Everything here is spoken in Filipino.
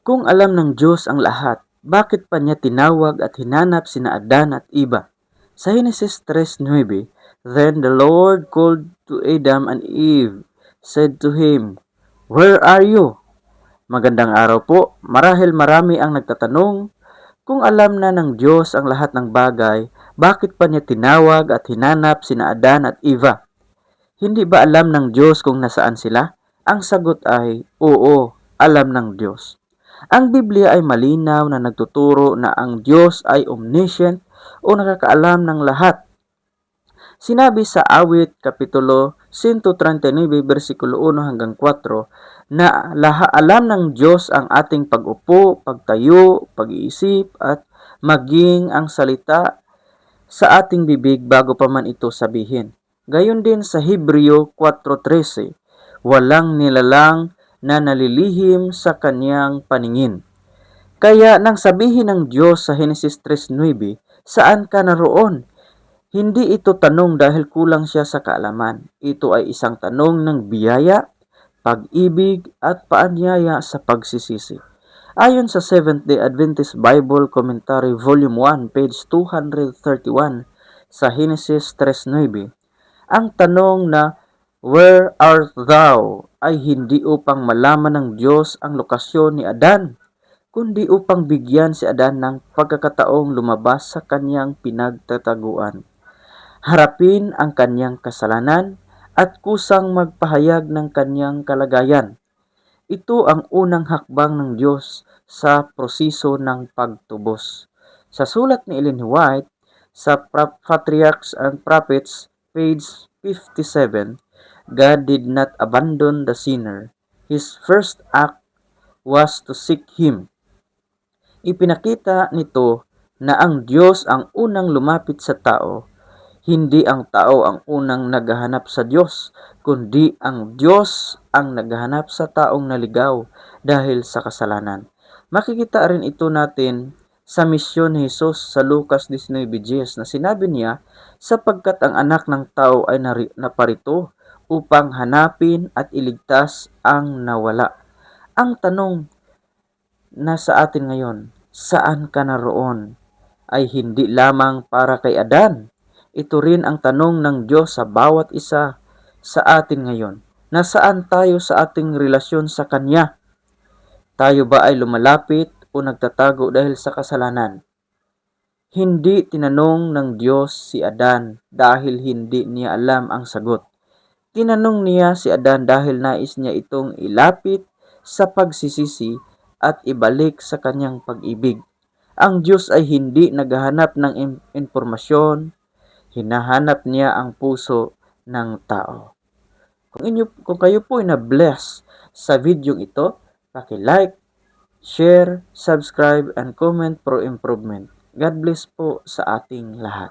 Kung alam ng Diyos ang lahat, bakit pa niya tinawag at hinanap sina Adan at Eva? Sa Genesis 3:9, Then the Lord called to Adam and Eve, said to him, Where are you? Magandang araw po. Marahil marami ang nagtatanong, kung alam na ng Diyos ang lahat ng bagay, bakit pa niya tinawag at hinanap sina Adan at Eva? Hindi ba alam ng Diyos kung nasaan sila? Ang sagot ay, oo, alam ng Diyos. Ang Biblia ay malinaw na nagtuturo na ang Diyos ay omniscient o nakakaalam ng lahat. Sinabi sa Awit Kapitulo 139, versikulo 1 hanggang 4, na alam ng Diyos ang ating pag-upo, pagtayo, pag-iisip, at maging ang salita sa ating bibig bago pa man ito sabihin. Gayon din sa Hebreo 4:13, walang nilalang na nalilihim sa kanyang paningin. Kaya nang sabihin ng Diyos sa Genesis 3:9, saan ka naroon? Hindi ito tanong dahil kulang siya sa kaalaman. Ito ay isang tanong ng biyaya, pag-ibig at paanyaya sa pagsisisi. Ayon sa Seventh-day Adventist Bible Commentary Volume 1, page 231 sa Genesis 3:9, ang tanong na Where art thou? Ay hindi upang malaman ng Diyos ang lokasyon ni Adan, kundi upang bigyan si Adan ng pagkakataong lumabas sa kanyang pinagtataguan, harapin ang kanyang kasalanan at kusang magpahayag ng kanyang kalagayan. Ito ang unang hakbang ng Diyos sa proseso ng pagtubos. Sa sulat ni Ellen White sa Patriarchs and Prophets, page 57, God did not abandon the sinner. His first act was to seek him. Ipinakita nito na ang Diyos ang unang lumapit sa tao. Hindi ang tao ang unang naghahanap sa Diyos, kundi ang Diyos ang naghahanap sa taong naligaw dahil sa kasalanan. Makikita rin ito natin sa misyon ni Jesus sa Lucas 19:10 na sinabi niya, sapagkat ang anak ng tao ay naparito upang hanapin at iligtas ang nawala. Ang tanong na sa atin ngayon, saan ka naroon? Ay hindi lamang para kay Adan. Ito rin ang tanong ng Diyos sa bawat isa sa atin ngayon. Nasaan tayo sa ating relasyon sa Kanya? Tayo ba ay lumalapit o nagtatago dahil sa kasalanan? Hindi tinanong ng Diyos si Adan dahil hindi niya alam ang sagot. Tinanong niya si Adan dahil nais niya itong ilapit sa pagsisisi at ibalik sa kanyang pag-ibig. Ang Diyos ay hindi naghahanap ng impormasyon, hinahanap niya ang puso ng tao. Kung kayo po ay na-bless sa video ito, paki-like, share, subscribe, and comment for improvement. God bless po sa ating lahat.